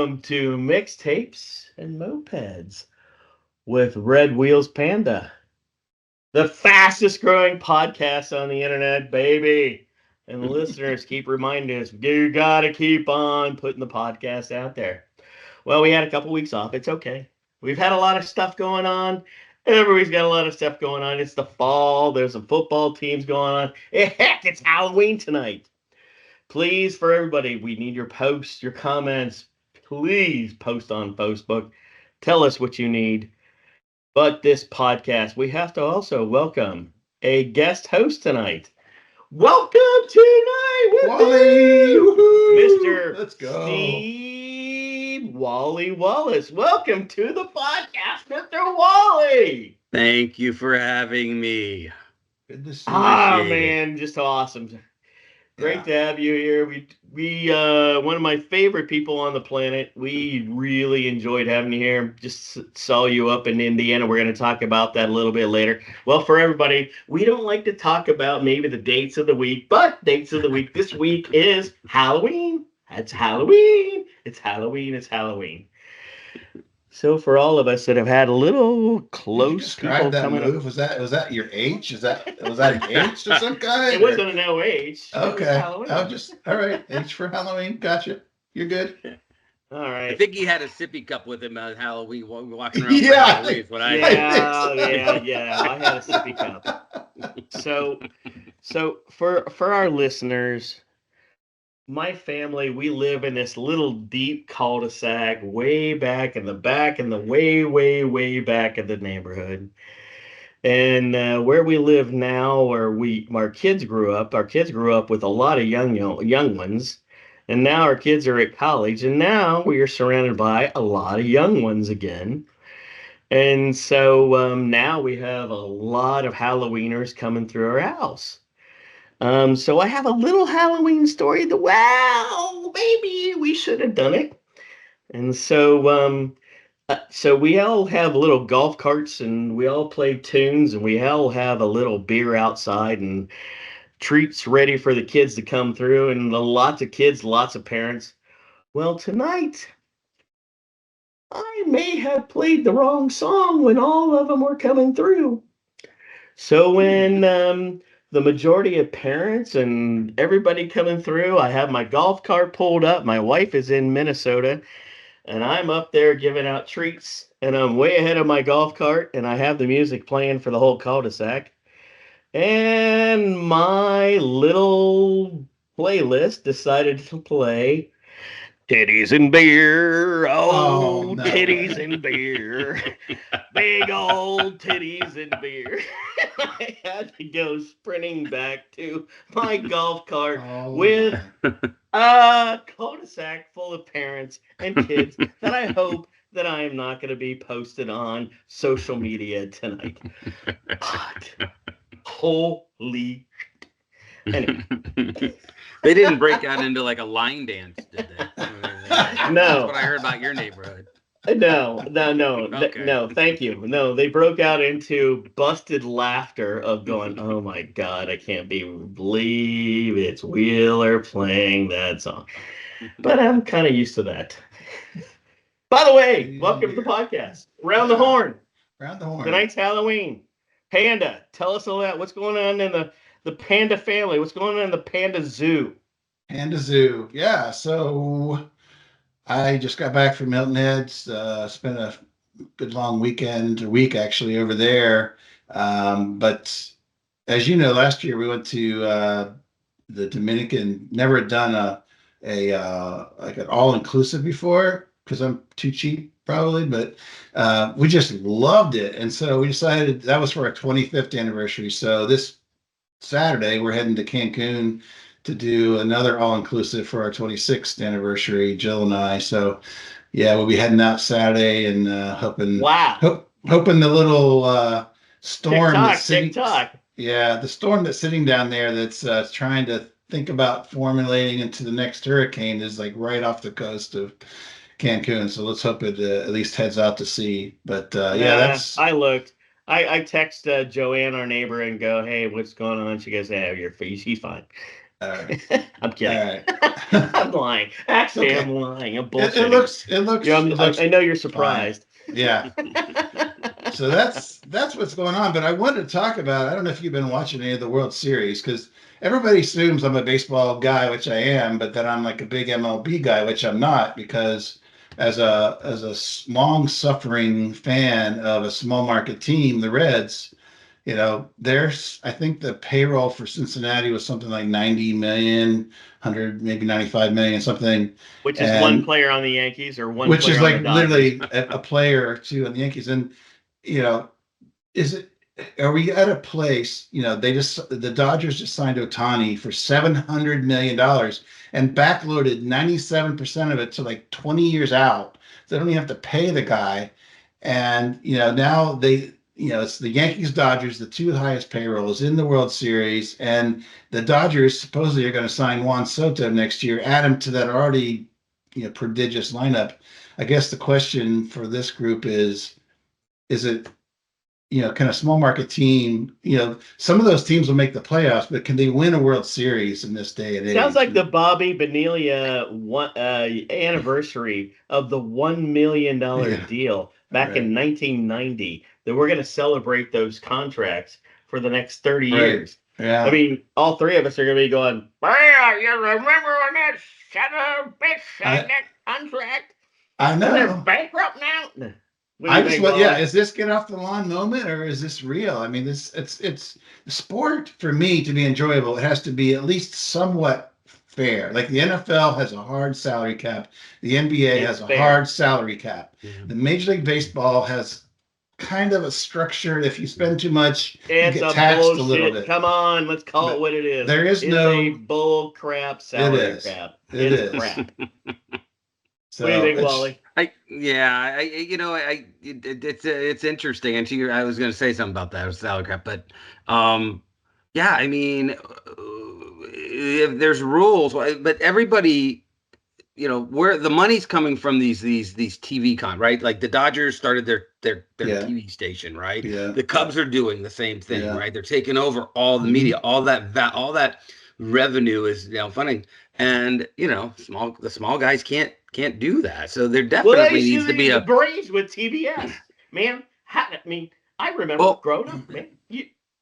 Welcome to Mixtapes and Mopeds with Red Wheels Panda, the fastest growing podcast on the internet, baby. And the listeners keep reminding us, you got to keep on putting the podcast out there. Well, we had a couple weeks off. It's okay. We've had a lot of stuff going on. Everybody's got a lot of stuff going on. It's the fall. There's some football teams going on. Heck, it's Halloween tonight. Please, for everybody, we need your posts, your comments. Please post on Facebook. Tell us what you need. But this podcast, we have to also welcome a guest host tonight. Welcome tonight, Wally! Mr. Let's go. Steve Wally Wallace. Welcome to the podcast, Mr. Wally. Thank you for having me. Good to see you. Man, just awesome. Great to have you here. We one of my favorite people on the planet. We really enjoyed having you here. Just saw you up in Indiana. We're going to talk about that a little bit later. Well, for everybody, we don't like to talk about maybe the dates of the week, but dates of the week this week is Halloween. It's Halloween. It's Halloween. It's Halloween. So for all of us that have had a little close people that coming move, was that your H? Was that an H of some kind? It wasn't an OH. Okay. All right. H for Halloween. Gotcha. You're good. All right. I think he had a sippy cup with him on Halloween, walking around. Yeah. Halloween, I had a sippy cup. So for our listeners, my family, we live in this little deep cul-de-sac way back in the way back of the neighborhood. And where we live now, where our kids grew up with a lot of young ones. And now our kids are at college, and now we are surrounded by a lot of young ones again. And so now we have a lot of Halloweeners coming through our house. So I have a little Halloween story that, well, maybe we should have done it. And so we all have little golf carts, and we all play tunes, and we all have a little beer outside and treats ready for the kids to come through, and lots of kids, lots of parents. Well, tonight, I may have played the wrong song when all of them were coming through. So when the majority of parents and everybody coming through, I have my golf cart pulled up. My wife is in Minnesota, and I'm up there giving out treats, and I'm way ahead of my golf cart, and I have the music playing for the whole cul-de-sac. And my little playlist decided to play Titties and Beer. Oh, no. Titties and beer. Big old titties and beer. I had to go sprinting back to my golf cart with a cul-de-sac full of parents and kids that I hope that I am not going to be posted on social media tonight. But holy shit. Anyway. They didn't break out into like a line dance, did they? No. That's what I heard about your neighborhood. No. Okay. No, thank you. No, they broke out into busted laughter of going, oh my God, I can't believe it's Wheeler playing that song. But I'm kind of used to that. By the way, welcome to the podcast. Round the horn. Tonight's Halloween. Panda, tell us all that. What's going on in the Panda family? What's going on in the Panda Zoo? Panda Zoo. Yeah, so I just got back from Hilton Head. Spent a good long week actually over there. But as you know, last year we went to the Dominican. Never had done a like an all-inclusive before because I'm too cheap probably, but we just loved it. And so we decided that was for our 25th anniversary. So this Saturday we're heading to Cancun to do another all-inclusive for our 26th anniversary, Jill and I. So yeah, we'll be heading out Saturday and hoping the little storm TikTok. Yeah, the storm that's sitting down there that's trying to think about formulating into the next hurricane is like right off the coast of Cancun. So let's hope it at least heads out to sea. But that's. I looked. I text Joanne, our neighbor, and go, hey, what's going on? She goes, hey, she's fine. All right. I'm kidding. All right. I'm lying. Actually, Okay. I'm lying. I'm It bullshitting. looks Yeah, it looks I know you're fine. surprised. Yeah. So that's what's going on. But I wanted to talk about. I don't know if you've been watching any of the World Series because everybody assumes I'm a baseball guy, which I am, but that I'm like a big MLB guy, which I'm not, because as a long suffering fan of a small market team, the Reds, there's I think the payroll for Cincinnati was something like 90 million, 100, maybe 95 million, something, Which is one and player on the Yankees or one which is player on the like Dodgers. literally a player or two on the Yankees. And you know, is it? Are we at a place? The Dodgers just signed Otani for $700 million and backloaded 97% of it to like 20 years out. They don't even have to pay the guy, and now it's the Yankees Dodgers, the two highest payrolls in the World Series, and the Dodgers supposedly are going to sign Juan Soto next year, add him to that already prodigious lineup. I guess the question for this group is it, can a small market team, some of those teams will make the playoffs, but can they win a World Series in this day and age? Sounds like the Bobby Bonilla anniversary of the $1 million deal back in 1990 that we're going to celebrate those contracts for the next 30 years. Yeah. I mean, all three of us are going to be going, well, you remember when that son of a bitch signed that contract? I And they're know. bankrupt now? What do I you just think, want, Wally? is this get off the lawn moment or is this real? I mean, it's sport for me to be enjoyable. It has to be at least somewhat fair. Like the NFL has a hard salary cap, the NBA It's has a fair. hard salary cap. Yeah. The Major League Baseball has kind of a structure. If you spend too much, you It's get a taxed a little bullshit. bit. Come on, let's call it But what it is. there is It's a no. bull crap It salary is. cap. It It's is. crap. So What do you think, it's Wally? It's interesting. And I was going to say something about that with salary cap, but yeah, I mean, if there's rules, but everybody, where the money's coming from these TV right? Like the Dodgers started their yeah, TV station, right? yeah, The Cubs are doing the same thing, yeah. right? They're taking over all the media, all that revenue is now funding, and the small guys can't do that. So there Well, definitely needs to be the a Braves with TBS, man. I mean, I remember well. growing up, man.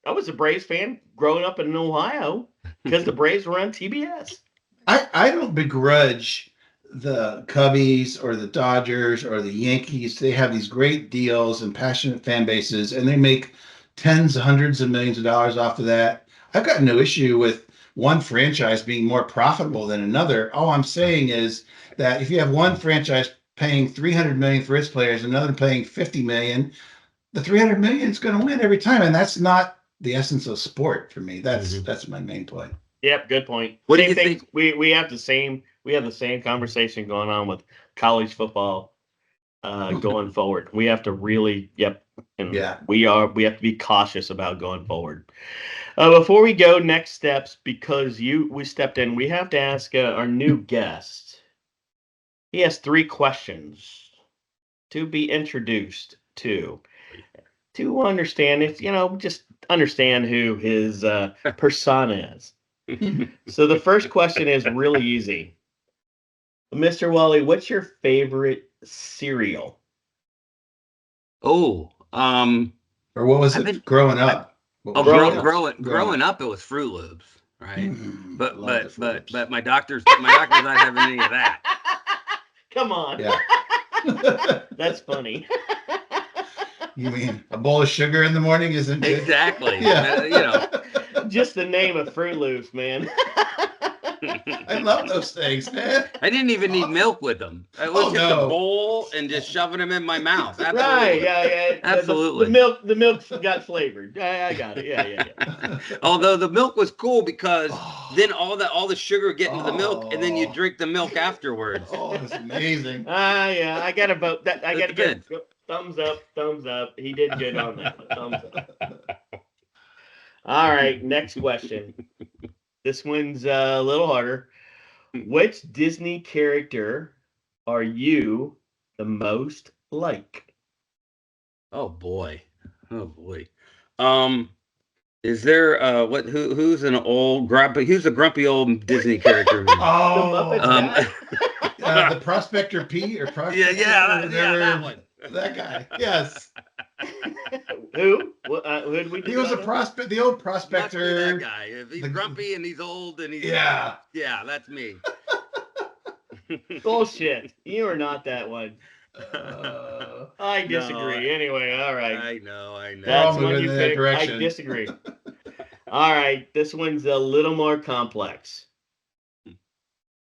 I was a Braves fan growing up in Ohio because the Braves were on TBS. I don't begrudge the Cubbies or the Dodgers or the Yankees. They have these great deals and passionate fan bases, and they make tens, hundreds of millions of dollars off of that. I've got no issue with one franchise being more profitable than another. All I'm saying is that if you have one franchise paying 300 million for its players, another paying 50 million, the 300 million is going to win every time, and that's not the essence of sport for me. That's my main point. Yep, good point. What do Same you thing. think? We have the same conversation going on with college football going forward. We have to really, and Yeah. we have to be cautious about going forward. Before we go, next steps, because we stepped in, we have to ask our new guest. He has 3 questions to be introduced to understand it. Just understand who his persona is. So the first question is really easy. Mr. Wally, what's your favorite cereal? Oh, Or what was it growing up? What was Growing yours? up. growing up, it was Fruit Loops, right? But Love the but Fruit but Loops. but my doctor's not having any of that. Come on. Yeah. That's funny. You mean a bowl of sugar in the morning isn't good? Exactly. Yeah. Just the name of Fruit Loops, man. I love those things, man. I didn't even need milk with them. It was just a bowl and just shoving them in my mouth. Absolutely. Right, yeah. Absolutely. The milk got flavored. I got it. Yeah. Although the milk was cool because then all the sugar get into the milk and then you drink the milk afterwards. Oh, it's amazing. Yeah, I got to vote. I got to good. give thumbs up. He did good on that one. Thumbs up. All right, next question. This one's a little harder. Which Disney character are you the most like? Oh boy. Oh boy. Um Is there who's an old grumpy who's a grumpy old Disney character? Muppets guy? The Prospector P or Prospector? that one. That guy. Yes. Who? Who did we? He was a prospect. The old Must be prospector. that guy. If he's grumpy and he's old and he's Yeah, that's me. Bullshit. You are not that one. I disagree. No, anyway, all right. I know. That's all one moving you in that picked. direction. I disagree. All right, this one's a little more complex.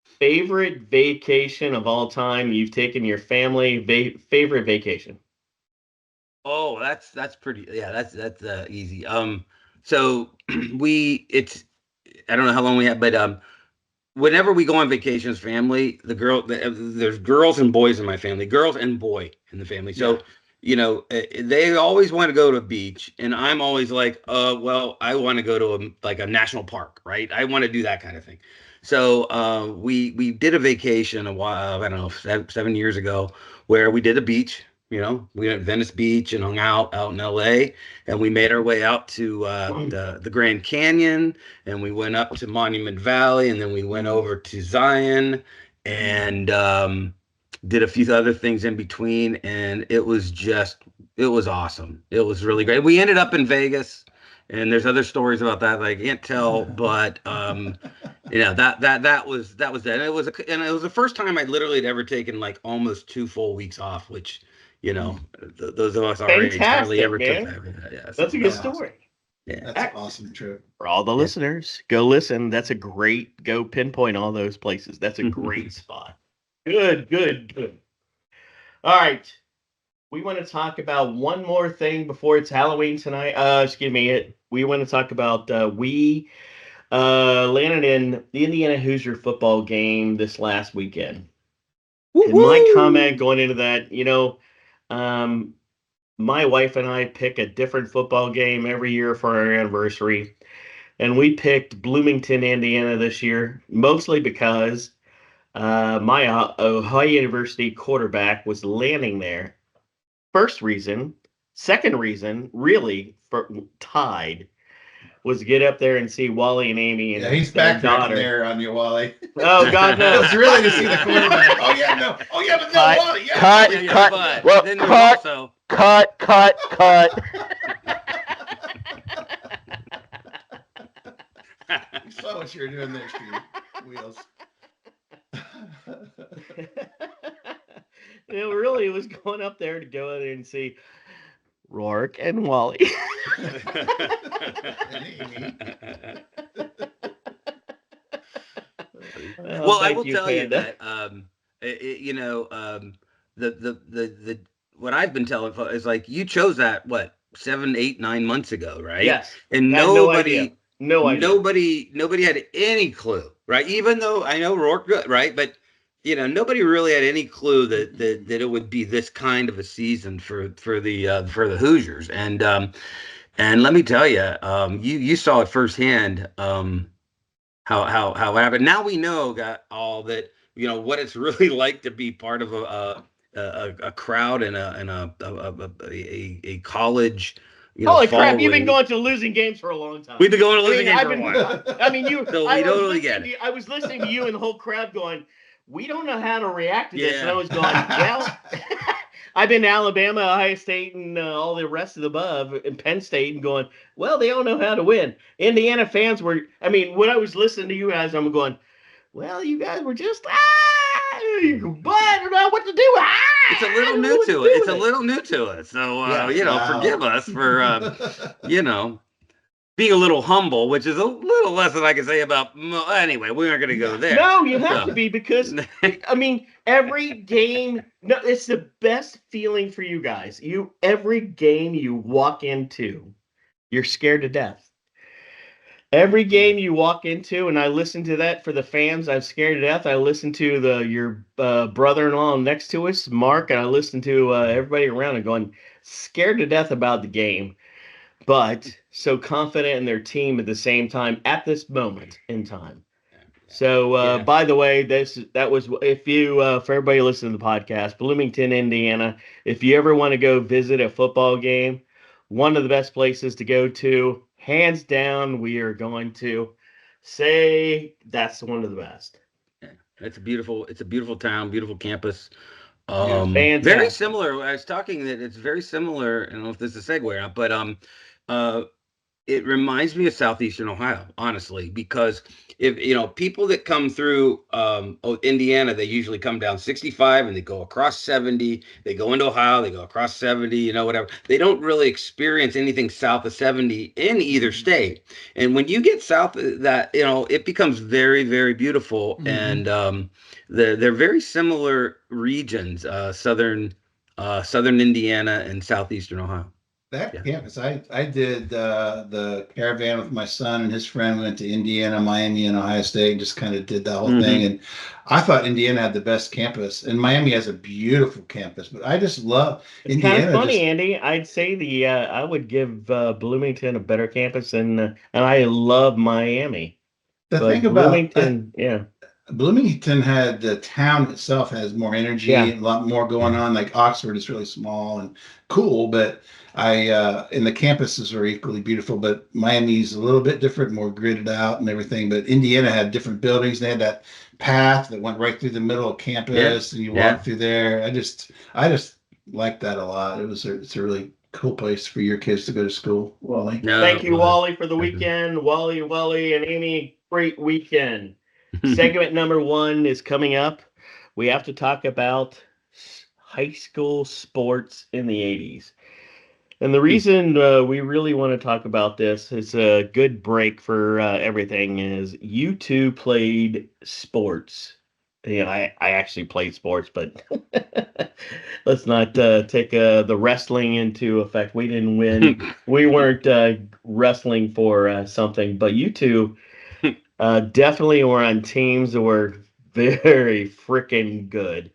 Favorite vacation of all time you've taken your family? Favorite vacation? Oh, that's pretty. Yeah, that's easy. So it's I don't know how long we have, but whenever we go on vacations, family, there's girls and boys in my family, girls and boy in the family. So, they always want to go to a beach, and I'm always like, well, I want to go to a national park, right? I want to do that kind of thing. So, we did a vacation a while, I don't know, 7 years ago, where we did a beach. We went to Venice Beach and hung out in LA, and we made our way out to the Grand Canyon, and we went up to Monument Valley, and then we went over to Zion, and did a few other things in between, and it was awesome. It was really great. We ended up in Vegas, and there's other stories about that I can't tell, but that was that. And it was the first time I literally had ever taken like almost 2 full weeks off, which those of us our age hardly ever took that. Yeah, that's a good story. Yeah, that's an awesome trip. For all the listeners, go listen. That's a great, go pinpoint all those places. That's a great spot. Good. All right. We want to talk about one more thing before it's Halloween tonight. Excuse me. We want to talk about we landed in the Indiana Hoosier football game this last weekend. Woo-hoo! And my comment going into that, my wife and I pick a different football game every year for our anniversary. And we picked Bloomington, Indiana this year, mostly because my Ohio University quarterback was landing there. First reason. Second reason, really, tied, was to get up there and see Wally and Amy and he's their backtracking daughter. there on you, Wally. Oh, God, no. It's really to see the quarterback. Oh, yeah, no. Oh, yeah, but no, Wally. Yeah, cut. Well, then also... Cut. You saw what you were doing there, Steve. Wheels. Really, it was going up there to go in there and see Rourke and Wally. Well, I will tell you that the what I've been telling folks is like you chose that 7, 8, 9 months ago, right? Yes. And nobody had any clue, right? Even though I know Rourke good, right? But nobody really had any clue that it would be this kind of a season for the Hoosiers. And let me tell you, you saw it firsthand how it happened. Now we know that what it's really like to be part of a crowd and a college. Holy crap! You've been going to losing games for a long time. We've been going to losing games for a while. I mean, you. So we totally get it. I was listening to you and the whole crowd going, "We don't know how to react to this," and I was going, "Well." I've been to Alabama, Ohio State, and all the rest of the above, and Penn State, and going, well, they don't know how to win. Indiana fans were, when I was listening to you guys, I'm going, well, you guys were just, but I don't know what to do. It's a little new to it. It's a little new to us. So, forgive us for, being a little humble, which is a little less than I can say about. Anyway, we aren't going to go there. No, you have to be because, every game. No, it's the best feeling for you guys. Every game you walk into, you're scared to death. Every game you walk into, and I listen to that for the fans. I'm scared to death. I listen to your brother-in-law next to us, Mark, and I listen to everybody around and going scared to death about the game. But so confident in their team at the same time at this moment in time. So, by the way, that was if you for everybody listening to the podcast, Bloomington, Indiana. If you ever want to go visit a football game, one of the best places to go to. hands down, we are going to say that's one of the best. Yeah, it's a beautiful town, beautiful campus. Beautiful. Very Fantastic. similar. I was talking that it's very similar. I don't know if this is a segue or not, but uh, it reminds me of southeastern Ohio, honestly, because if people that come through Indiana, they usually come down 65 and they go across 70. They go into Ohio, they go across 70, whatever. They don't really experience anything south of 70 in either state. And when you get south of that, it becomes very, very beautiful. And they're very similar regions, southern Indiana and southeastern Ohio. That Yeah. campus, I did the caravan with my son and his friend. Went to Indiana, Miami, and Ohio State, and just kind of did that whole thing. And I thought Indiana had the best campus, and Miami has a beautiful campus. But I just love It's kind of Indiana. funny, Just Andy. I'd say I would give Bloomington a better campus, and I love Miami, the thing but about Bloomington, yeah, Bloomington had the town itself has more energy, yeah. a lot more going Yeah. on. Like Oxford is really small and cool, but and the campuses are equally beautiful. But Miami's a little bit different, more gridded out and everything. But Indiana had different buildings. They had that path that went right through the middle of Yeah. campus, and you Yeah. walk through there. I just like that a lot. It's a really cool place for your kids to go to school, Wally. No, Thank it you, was. Wally, for the weekend. Wally, and Amy, great weekend. Segment number 1 is coming up. We have to talk about high school sports in the 80s. And the reason we really want to talk about this is a good break for everything is you two played sports. I actually played sports, but let's not take the wrestling into effect. We didn't win. We weren't wrestling for something, but you two definitely were on teams that were very freaking good.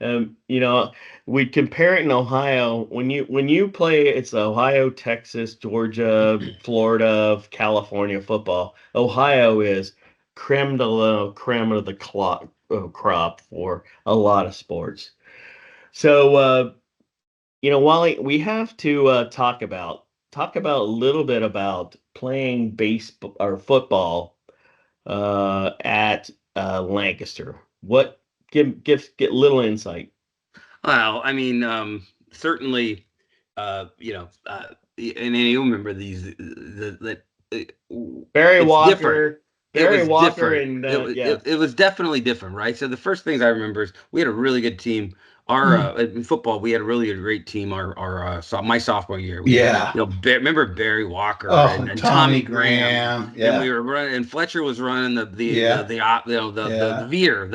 You know, we compare it in Ohio. When you play, it's Ohio, Texas, Georgia, Florida, California football. Ohio is creme de la creme of the crop for a lot of sports. So, Wally, we have to talk about a little bit about playing baseball or football at Lancaster. What get little insight. Well, I mean, certainly, and you remember these, Barry it's different. Walker, It Barry was Walker, different. and yeah, It was definitely different, right? So the first things I remember is we had a really good team. Our in football, we had a really great team. My sophomore year, we had Yeah. remember Barry Walker Oh, and Tommy Tommy Graham, Graham. and we Yeah. were running, and Fletcher was running Yeah. the Yeah. veer,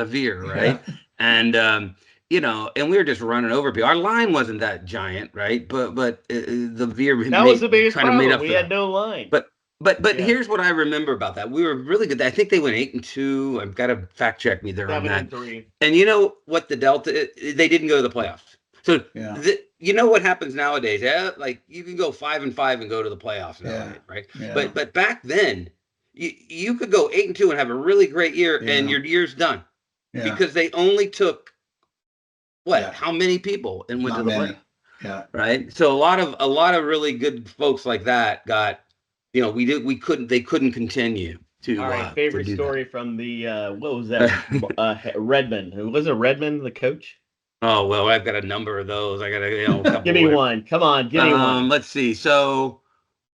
Yeah. right? And and we were just running over people. Our line wasn't that giant, right? But the veer that was the made biggest kind of made problem. up We for had that. no line. But Yeah, here's what I remember about that. We were really good. I think they went 8-2. I've got to fact check me there on seven and that. three. And you know what the Delta? They didn't go to the playoffs. So Yeah. you know what happens nowadays? Yeah, like you can go 5-5 and go to the playoffs Yeah. nowadays, right? Yeah. But back then, you could go 8-2 and have a really great year, and Yeah. your year's done Yeah. because they only took what? Yeah. How many people and went to Not the playoffs? many. Yeah. Right. So a lot of really good folks like that got, they couldn't continue All right, to favorite do that. story from the what was that? Redmond. Who was it? Redmond, the coach? Oh well, I've got a number of those. I got a Give couple me where one. Come on, give me one. let's see. So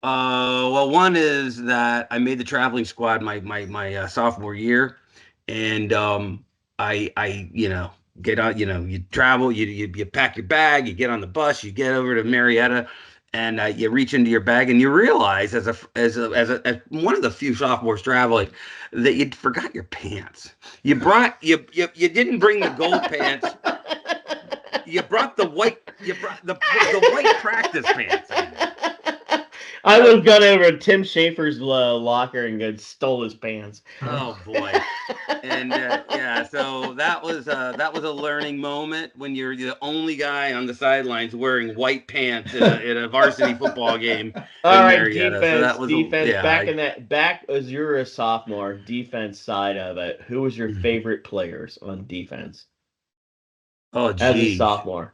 well, one is that I made the traveling squad my sophomore year, and I get on, you travel, you pack your bag, you get on the bus, you get over to Marietta, and you reach into your bag and you realize as one of the few sophomores traveling that you forgot your pants. You didn't bring the gold pants. You brought the white practice pants. I would have gone over to Tim Schafer's locker and stole his pants. Oh boy. And yeah, so that was a learning moment when you're the only guy on the sidelines wearing white pants in a varsity football game All in right, Marietta. So that was defense. yeah. Back as you're a sophomore, defense side of it. Who was your Mhm. favorite players on defense Oh as a geez. sophomore?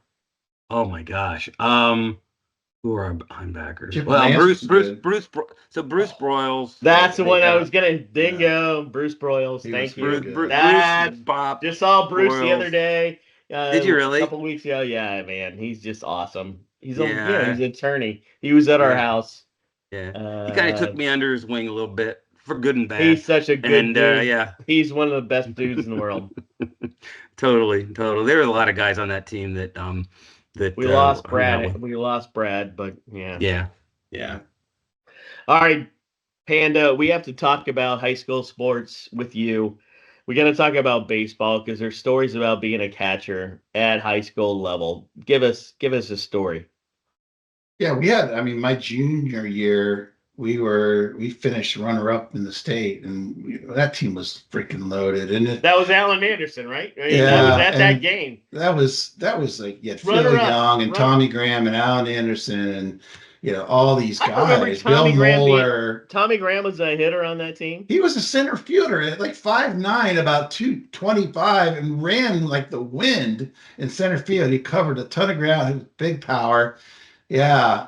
Oh my gosh. Who are our linebackers? Chip Well, Lance was good. So Bruce Broyles. That's the one I Yeah. was gonna. Dingo, Bruce Broyles. He was Thank very you. good. Bruce That Bob just saw Bruce the other Broyles. day. Did you A really? couple weeks ago. Yeah, man, he's just awesome. He's Yeah. he's an attorney. He was at our Yeah. house. Yeah. He kind of took me under his wing a little bit for good and bad. He's such a good And dude. yeah. He's one of the best dudes in the world. Totally. There were a lot of guys on that team that We lost hung out Brad. with. We lost Brad, but yeah. Yeah. All right, Panda. We have to talk about high school sports with you. We got to talk about baseball because there's stories about being a catcher at high school level. Give us a story. Yeah, we had, I mean, my junior year, we finished runner up in the state, and that team was freaking loaded. And That was Alan Anderson, right? I mean, I was yeah, at that and game. that was like, you had Runner Phil up. Young and Tommy Graham and Alan Anderson and, all these I remember guys. Bill Moeller. Tommy Graham was a hitter on that team. He was a center fielder at like 5'9", about 225, and ran like the wind in center field. He covered a ton of ground. He was big power. Yeah,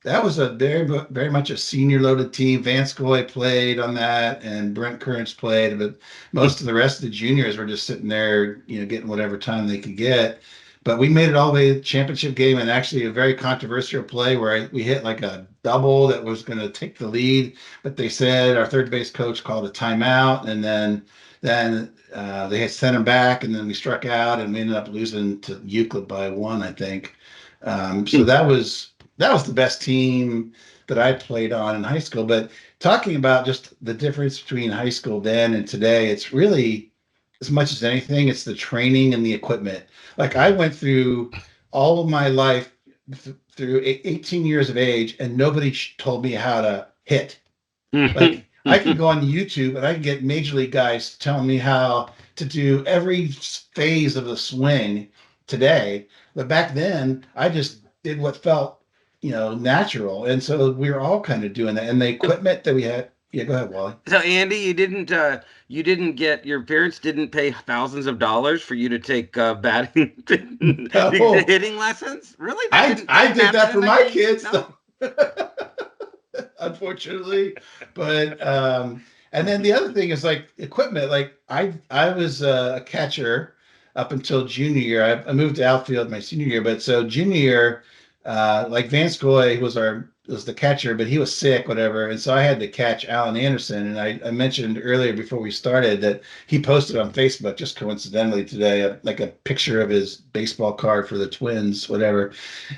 that was a very much a senior loaded team. Vance Goy played on that, and Brent Currents played, but most of the rest of the juniors were just sitting there, getting whatever time they could get. But we made it all the way to the championship game, and actually a very controversial play where we hit like a double that was going to take the lead, but they said our third base coach called a timeout, and then they had sent him back, and then we struck out, and we ended up losing to Euclid by one, I think. So that was the best team that I played on in high school. But talking about just the difference between high school then and today, it's really, as much as anything, it's the training and the equipment. Like I went through all of my life through 18 years of age, and nobody told me how to hit. Like I can go on YouTube and I can get major league guys telling me how to do every phase of the swing today. But back then, I just did what felt, natural. And so we were all kind of doing that. And the equipment that we had, yeah, go ahead, Wally. So Andy, you didn't get your parents didn't pay thousands of dollars for you to take batting No. hitting lessons? Really? I did that for my kids. No? Unfortunately. But and then the other thing is like equipment. Like I was a catcher up until junior year. I moved to outfield my senior year, but so junior year, like Vance Goy was the catcher, but he was sick, whatever, and so I had to catch Alan Anderson. And I mentioned earlier before we started that he posted on Facebook just coincidentally today, like a picture of his baseball card for the Twins, whatever.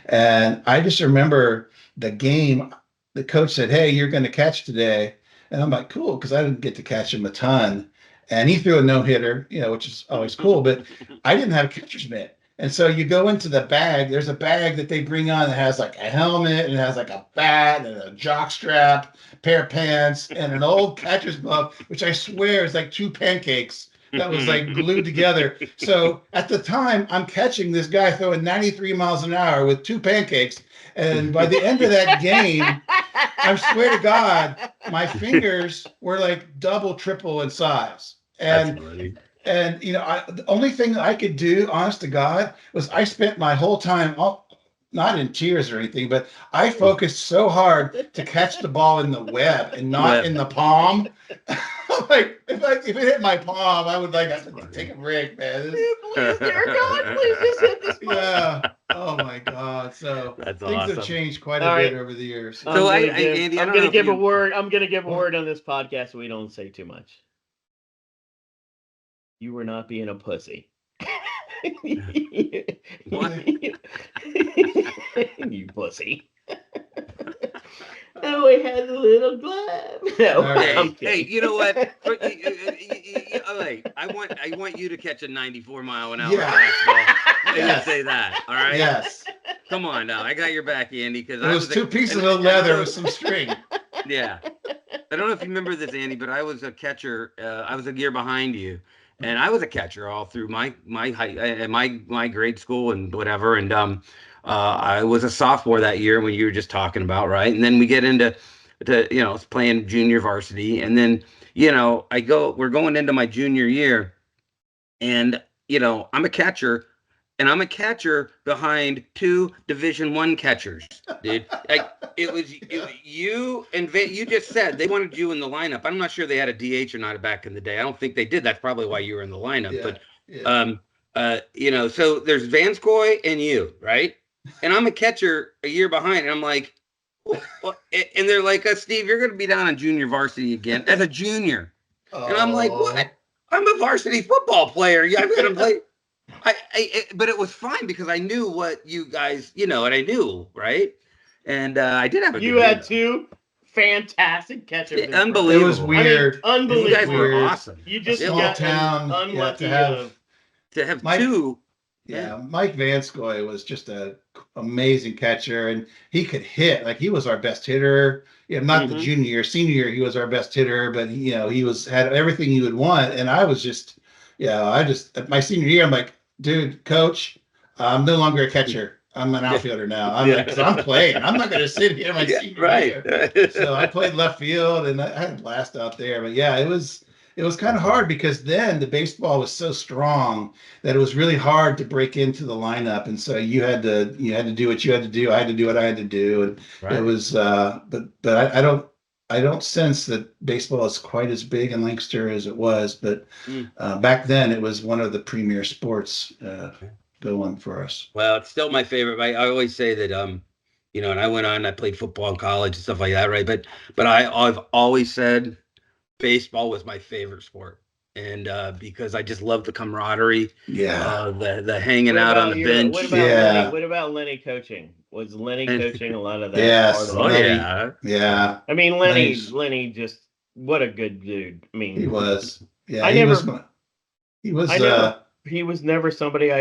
And I just remember the game. The coach said, "Hey, you're going to catch today," and I'm like, "Cool," because I didn't get to catch him a ton. And he threw a no hitter, which is always cool. But I didn't have a catcher's mitt. And so you go into the bag, there's a bag that they bring on that has like a helmet and it has like a bat and a jock strap, pair of pants, and an old catcher's glove, which I swear is like two pancakes that was like glued together. So at the time, I'm catching this guy throwing 93 miles an hour with two pancakes. And by the end of that game, I swear to God, my fingers were like double, triple in size. And the only thing that I could do, honest to God, was I spent my whole time, not in tears or anything, but I focused so hard to catch the ball in the web and not in the palm. Like if it hit my palm, I would have to take a break, man. Please, dear God, please just hit this ball. Yeah. Oh my God. So That's things awesome. have changed quite a bit over the years. So Andy, I'm going to give a word. I'm going to give a word on this podcast so we don't say too much. You were not being a pussy. What? You pussy. Oh, it has a little glove. No, hey, you know what? I want you to catch a 94 mile an hour fastball. I didn't say that. All right. Yes. Come on now. I got your back, Andy. Because it was two pieces of leather with some string. Yeah. I don't know if you remember this, Andy, but I was a catcher. I was a year behind you. And I was a catcher all through my grade school and whatever. And I was a sophomore that year when you were just talking about, right? And then we get into playing junior varsity, and then we're going into my junior year, and I'm a catcher, and I'm a catcher behind 2 Division I catchers, dude. Like it was you and you just said they wanted you in the lineup. I'm not sure they had a DH or not back in the day. I don't think they did. That's probably why you were in the lineup. Yeah, But yeah. so there's Vanskoy and you, right? And I'm a catcher a year behind, and I'm like, well, and they're like, Steve, you're going to be down on junior varsity again as a junior. And I'm like, what? I'm a varsity football player. Yeah, I'm going to play. But it was fine because I knew what you guys, and I knew, right? And I did have a You good year, had though. 2 fantastic catchers. Unbelievable. It was I mean, weird. It You was guys were unbelievable. weird. awesome. You A just small got town, unlucky to have Mike. 2. Yeah, Mike Vanskoy was just a amazing catcher, and he could hit. Like he was our best hitter. Yeah, not the junior year, senior year, he was our best hitter, but he was had everything you would want. And I was just, at my senior year, I'm like, dude, coach, I'm no longer a catcher. I'm an outfielder now. I'm like, because I'm playing. I'm not going to sit here my senior year. So I played left field, and I had a blast out there. But yeah, it was kind of hard because then the baseball was so strong that it was really hard to break into the lineup, and so you had to do what you had to do. I had to do what I had to do, and it was. But I don't sense that baseball is quite as big in Lancaster as it was. But back then, it was one of the premier sports going for us. Well, it's still my favorite. I always say that and I went on. I played football in college and stuff like that, right? But I've always said baseball was my favorite sport, and because I just love the camaraderie, the hanging out on the bench. What about Lenny? What about Lenny coaching? Was Lenny coaching a lot of that? Yes. Part of Lenny, yeah. I mean, Lenny just what a good dude. I mean, he was. Yeah, he was. He was never somebody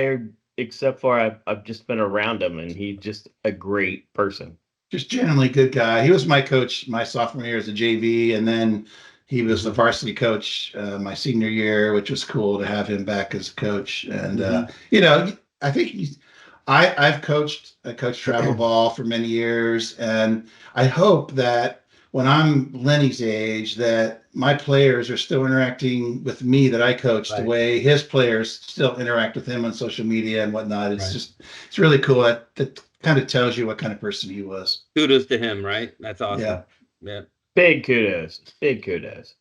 except for I've just been around him, and he's just a great person. Just generally good guy. He was my coach my sophomore year as a JV, and then he was the varsity coach my senior year, which was cool to have him back as a coach. And I think I coached travel ball for many years, and I hope that when I'm Lenny's age, that my players are still interacting with me that I coached the way his players still interact with him on social media and whatnot. It's really cool. That kind of tells you what kind of person he was. Kudos to him, right? That's awesome. Yeah. Big kudos. Big kudos.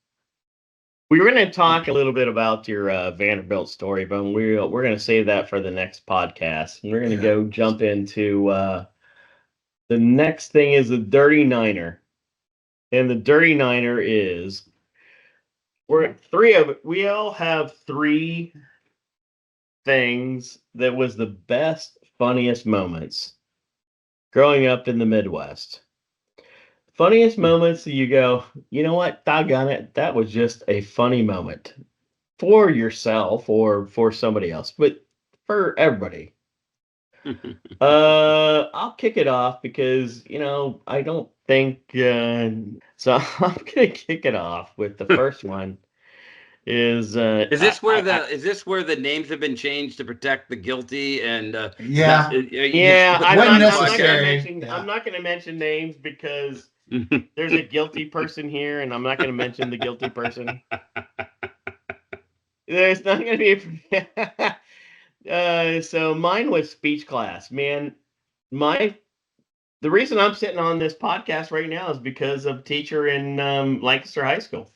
We were going to talk a little bit about your Vanderbilt story, but we're going to save that for the next podcast. And we're going to go jump into the next thing is the Dirty Niner. And the Dirty Niner is we all have 3 things that was the best, funniest moments growing up in the Midwest. Funniest moments that you go, you know what, doggone it, that was just a funny moment for yourself or for somebody else, but for everybody. I'll kick it off because I don't think so. I'm gonna kick it off with the first one. Is this where the names have been changed to protect the guilty and I'm not going to mention names because there's a guilty person here, and I'm not going to mention the guilty person. There's not going to be. So mine was speech class, man. The reason I'm sitting on this podcast right now is because of a teacher in Lancaster High School.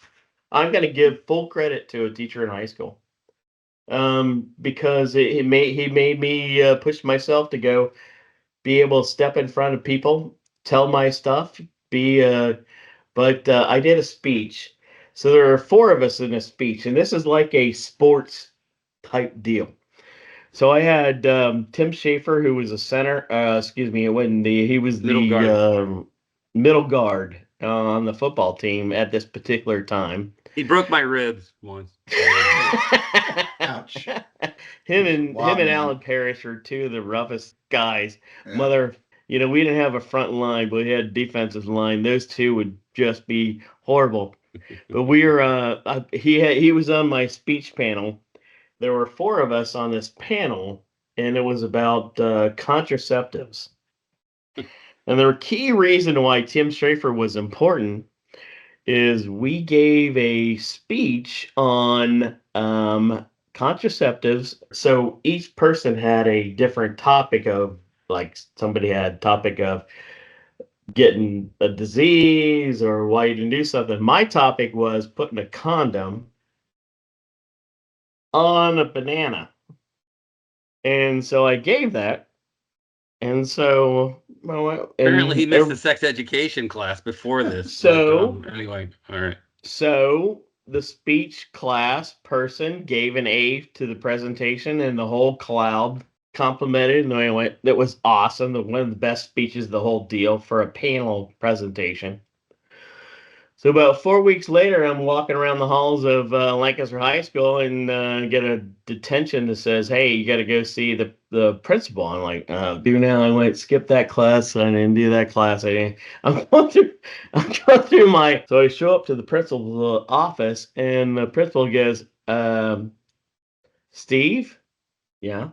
I'm going to give full credit to a teacher in high school because he made me push myself to go be able to step in front of people, tell my stuff, but I did a speech. So there are 4 of us in a speech, and this is like a sports type deal. So I had Tim Schaefer, who was a center. He was the middle guard on the football team at this particular time. He broke my ribs once. Ouch. Him and Alan Parrish are 2 of the roughest guys. Yeah. We didn't have a front line, but we had a defensive line. Those 2 would just be horrible. But we were he was on my speech panel. There were 4 of us on this panel, and it was about contraceptives. And the key reason why Tim Schaefer was important is we gave a speech on contraceptives. So each person had a different topic of, like, somebody had topic of getting a disease or why you didn't do something. My topic was putting a condom on a banana. And so I gave that. And so, Apparently, he missed the sex education class before this. So, but, anyway, all right. So the speech class person gave an A to the presentation, and the whole cloud complimented. And I went, "That was awesome! One of the best speeches of the whole deal for a panel presentation." So about 4 weeks later, I'm walking around the halls of Lancaster High School and get a detention that says, "Hey, you got to go see the principal." I'm like, "Do now?" I went, "Skip that class. I didn't do that class. I didn't." I'm going through. I'm going through my. So I show up to the principal's office, and the principal goes, "Steve, yeah,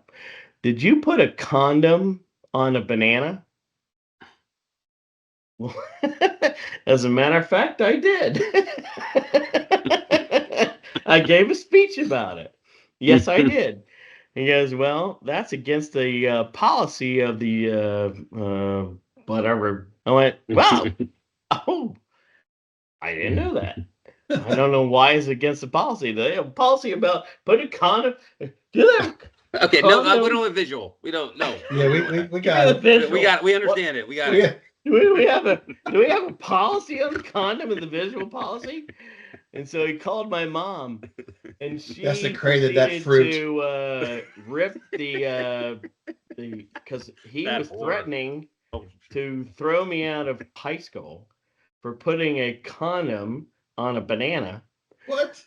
did you put a condom on a banana?" Well, as a matter of fact, I did. I gave a speech about it. Yes, I did. He goes, "Well, that's against the policy of the whatever." I went, "Wow, oh, I didn't know that. I don't know why it's against the policy. They have a policy about putting a condom. Do that." Okay, no, we don't have visual. We don't know. Yeah, we got it. We understand it. We got it. Do we have a policy on the condom in the visual policy? And so he called my mom, and she desecrated that fruit to rip the because he was threatening to throw me out of high school for putting a condom on a banana. What?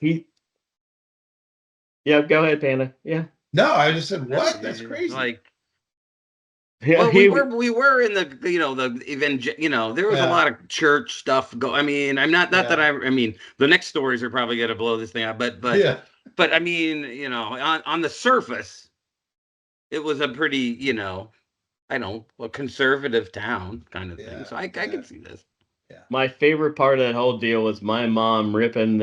Yeah, go ahead, Panda. Yeah. No, I just said what? That's crazy. Like, yeah, well, we were in the the event. There was a lot of church stuff I mean, I'm not that I mean, the next stories are probably going to blow this thing out, but I mean, on the surface, it was a pretty a conservative town kind of thing. So I can see this. Yeah. My favorite part of that whole deal was my mom ripping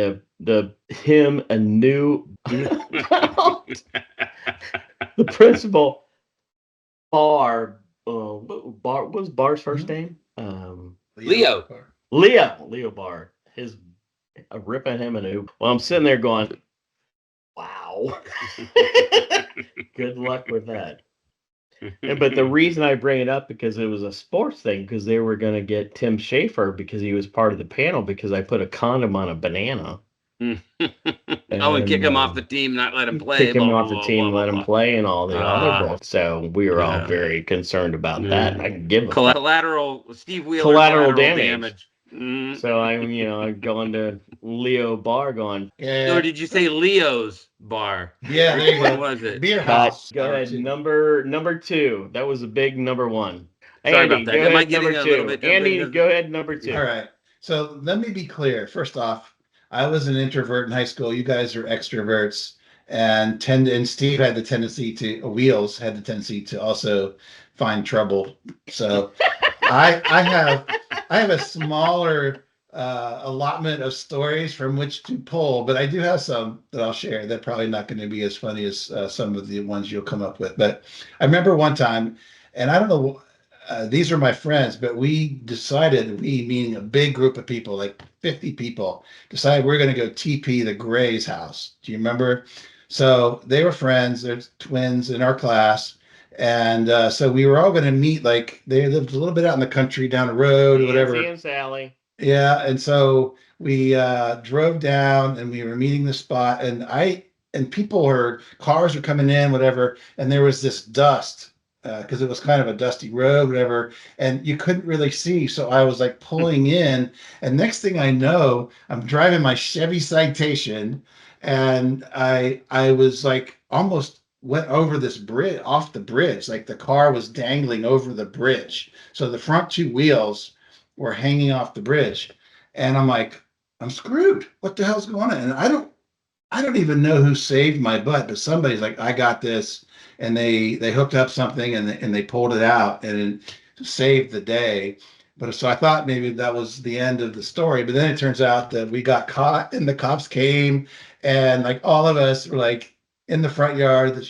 him a new the principal what was Barr's first name? Leo Barr. His ripping him a new. Well, I'm sitting there going, "Wow." Good luck with that. But the reason I bring it up because it was a sports thing, because they were going to get Tim Schafer because he was part of the panel because I put a condom on a banana. And kick him off the team, not let him play. Kick him off the team, let him play, and all the other bull. So we were all very concerned about that. And I can give collateral Steve Wheeler collateral damage. So I'm going to Leo Bar going. Or did you say Leo's Bar? Yeah, what was it? Beer house. Go ahead. Number 2. That was a big number 1. Sorry about that. Am I getting a little bit? Andy, go ahead. Number 2. All right. So let me be clear. First off, I was an introvert in high school. You guys are extroverts, and Steve had the tendency to Wheels had the tendency to also find trouble. So I have a smaller allotment of stories from which to pull, but I do have some that I'll share that probably not going to be as funny as some of the ones you'll come up with. But I remember one time, and I don't know, these are my friends, but we decided, meaning a big group of people, like 50 people, decided we're going to go TP the Gray's house. Do you remember? So they were friends. There's twins in our class. And so we were all going to meet, like they lived a little bit out in the country down the road or whatever. Nancy and Sally. Yeah. And so we drove down and we were meeting the spot, and cars were coming in, whatever. And there was this dust because it was kind of a dusty road, whatever. And you couldn't really see. So I was like pulling in, and next thing I know, I'm driving my Chevy Citation, and I was like almost went over this bridge, off the bridge, like the car was dangling over the bridge. So the front 2 wheels were hanging off the bridge. And I'm like, I'm screwed. What the hell's going on? And I don't even know who saved my butt, but somebody's like, I got this. And they hooked up something and they pulled it out, and it saved the day. But so I thought maybe that was the end of the story. But then it turns out that we got caught, and the cops came, and like all of us were like in the front yard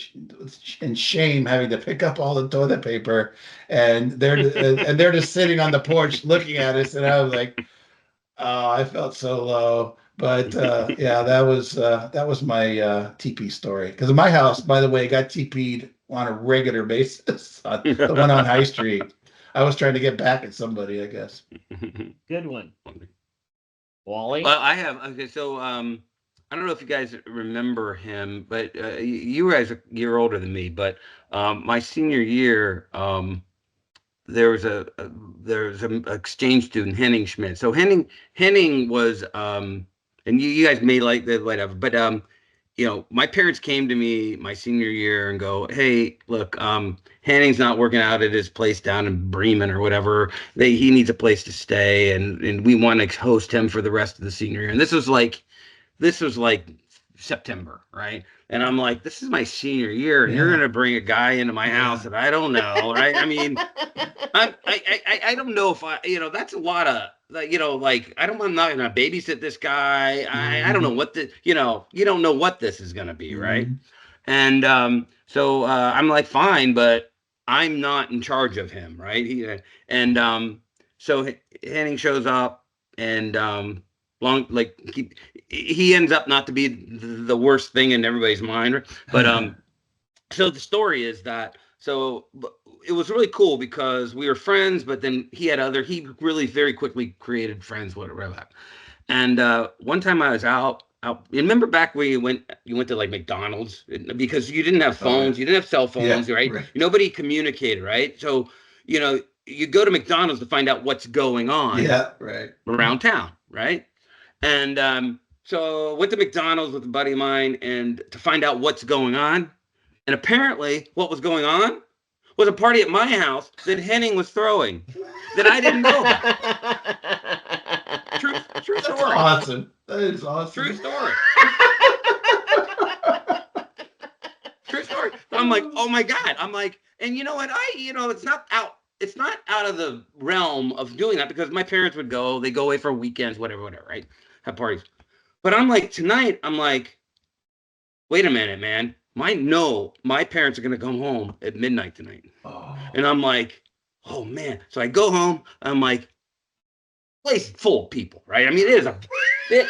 in shame, having to pick up all the toilet paper, and they're just sitting on the porch looking at us, and I was like, oh, I felt so low. But yeah, that was my TP story. Because my house, by the way, got TP'd on a regular basis. The one on High Street. I was trying to get back at somebody, I guess. Good one. Wally? Well, I have. Okay, so I don't know if you guys remember him, but you guys are a year older than me. But my senior year, there was an exchange student, Henning Schmidt. So Henning was, and you guys may like the whatever, but you know, my parents came to me my senior year and go, hey, look, Henning's not working out at his place down in Bremen or whatever. He needs a place to stay, and we want to host him for the rest of the senior year. And this was like September, right? And I'm like, this is my senior year, and you're gonna bring a guy into my house that I don't know, right? I mean, I don't know if that's a lot of, like I'm not gonna babysit this guy. I don't know what you don't know what this is gonna be, right? And so I'm like, fine, but I'm not in charge of him, right? So Henning shows up, and he ends up not to be the worst thing in everybody's mind, but so the story is that it was really cool because we were friends, but then he really very quickly created friends, whatever. And one time I was out. Remember back when you went to like McDonald's, because you didn't have phones, you didn't have cell phones, right? Nobody communicated, right? So you go to McDonald's to find out what's going on, around town, right? And so went to McDonald's with a buddy of mine, and to find out what's going on. And apparently, what was going on was a party at my house that Henning was throwing that I didn't know about. True story. That's awesome. That is awesome. True story. True story. I'm like, oh my God. I'm like, and you know what? It's not out of the realm of doing that, because my parents would go. They go away for weekends, whatever, right? Have parties. But I'm like, tonight, I'm like, wait a minute, man. My parents are going to come home at midnight tonight. Oh. And I'm like, oh man. So I go home. I'm like, place full of people, right? I mean, it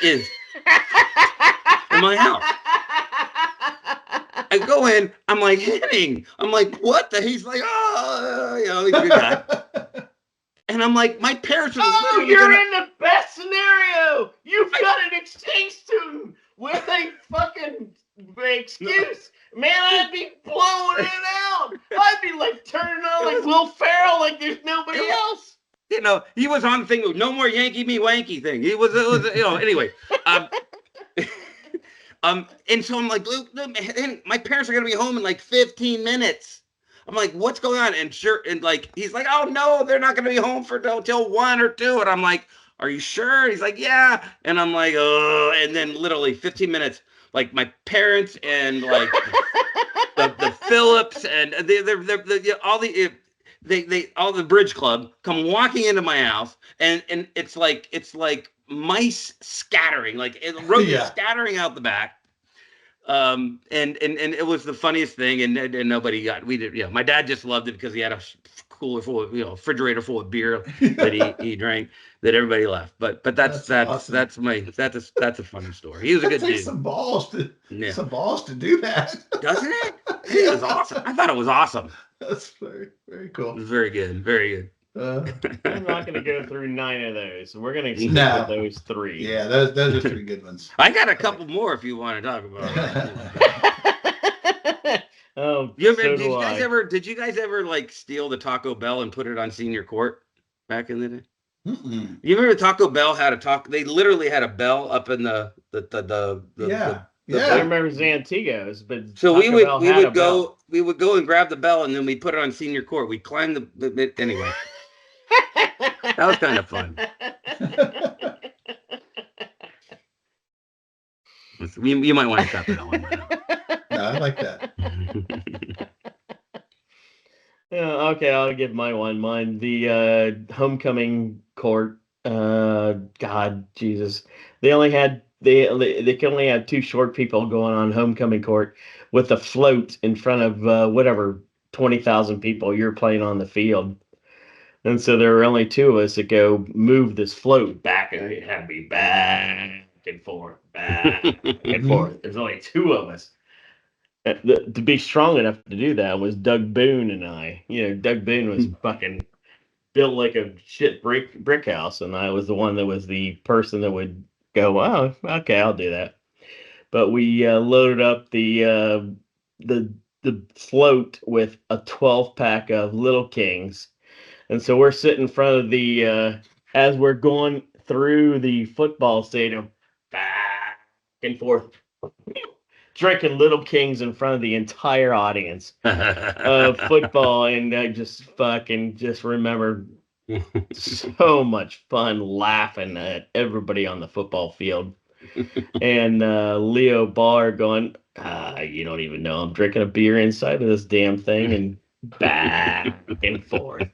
is in my house. I go in. I'm like, Henning. I'm like, what the? He's like, oh, he's a good guy. And I'm like, my parents are you're in the best scenario. You've got an exchange student with a fucking excuse. Man, I'd be blowing it out. I'd be like turning on like Will Ferrell, like there's nobody else. He was on the thing with no more Yankee me wanky thing. It was anyway. And so I'm like, Luke, my parents are gonna be home in like 15 minutes. I'm like, what's going on? And like, he's like, oh no, they're not gonna be home till 1 or 2. And I'm like, are you sure? He's like, yeah. And I'm like, oh. And then literally 15 minutes, like my parents and like the Phillips and all the Bridge Club come walking into my house, and it's like mice scattering, like rodents scattering out the back. And it was the funniest thing, and nobody my dad just loved it because he had a cooler full of refrigerator full of beer that he drank, that everybody left. But that's awesome. That's a funny story. He was a good dude. Some balls to do that, doesn't it? It was awesome. I thought it was awesome. That's very, very cool. It was very good, very good. I'm not going to go through 9 of those. We're going to stick with those 3. Yeah, those are 3 good ones. I got a couple more if you want to talk about it. Did you guys ever like steal the Taco Bell and put it on senior court back in the day? Mm-mm. You remember Taco Bell had they literally had a bell up in the I remember Zantigos, but so we would go and grab the bell, and then we put it on senior court. We climbed the anyway. That was kind of fun. You might want to stop that one. No, I like that. Okay, I'll give my one. Mine, the homecoming court. God, Jesus, they only had they can only have two short people going on homecoming court with a float in front of whatever 20,000 people you're playing on the field. And so there were only two of us that go move this float back, and it had to be back and forth, back and forth. There's only two of us. To be strong enough to do that was Doug Boone and I. Doug Boone was fucking built like a shit brick house, and I was the one that was the person that would go, oh, okay, I'll do that. But we loaded up the float with a 12-pack of Little Kings, and so we're sitting in front of the as we're going through the football stadium, back and forth, drinking Little Kings in front of the entire audience of football, and I just remember so much fun laughing at everybody on the football field. And Leo Barr going, you don't even know I'm drinking a beer inside of this damn thing, and back and forth.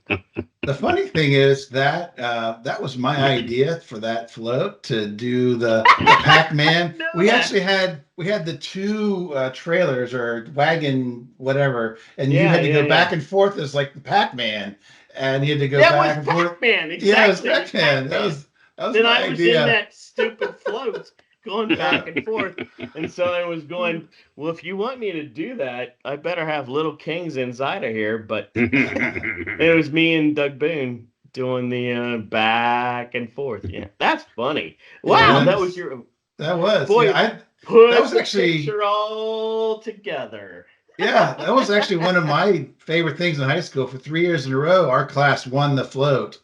The funny thing is that that was my idea for that float, to do the Pac-Man. We had the two trailers or wagon, whatever, and you had to go back and forth as like the Pac-Man, and you had to go back and forth. Pac-Man, exactly. Yeah, it was Pac-Man. That was then my I was idea. in that stupid float going back and forth, and so I was going, well, if you want me to do that, I better have Little Kings inside of here. But it was me and Doug Boone doing the back and forth. Yeah, that's funny. Wow, that was your. That was. Boy, yeah, put that was actually the picture all together. Yeah, that was actually one of my favorite things in high school. For 3 years in a row, our class won the float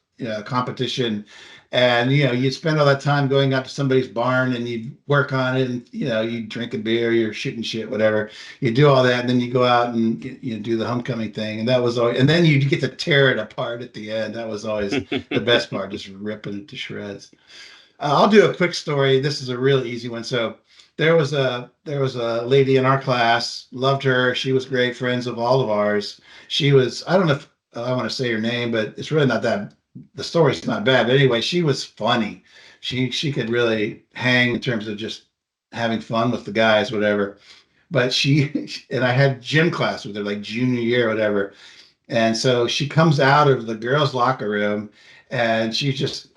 competition. And, you'd spend all that time going out to somebody's barn and you'd work on it, and, you'd drink a beer, you're shooting shit, whatever. You do all that, and then you go out and do the homecoming thing. And that was always, and then you get to tear it apart at the end. That was always the best part, just ripping it to shreds. I'll do a quick story. This is a really easy one. So there was a lady in our class, loved her. She was great, friends of all of ours. She was, I don't know if I want to say her name, but it's really not that, the story's not bad. But anyway, she was funny. She could really hang in terms of just having fun with the guys, whatever. But and I had gym class with her, like junior year, whatever. And so she comes out of the girls' locker room, and she's just,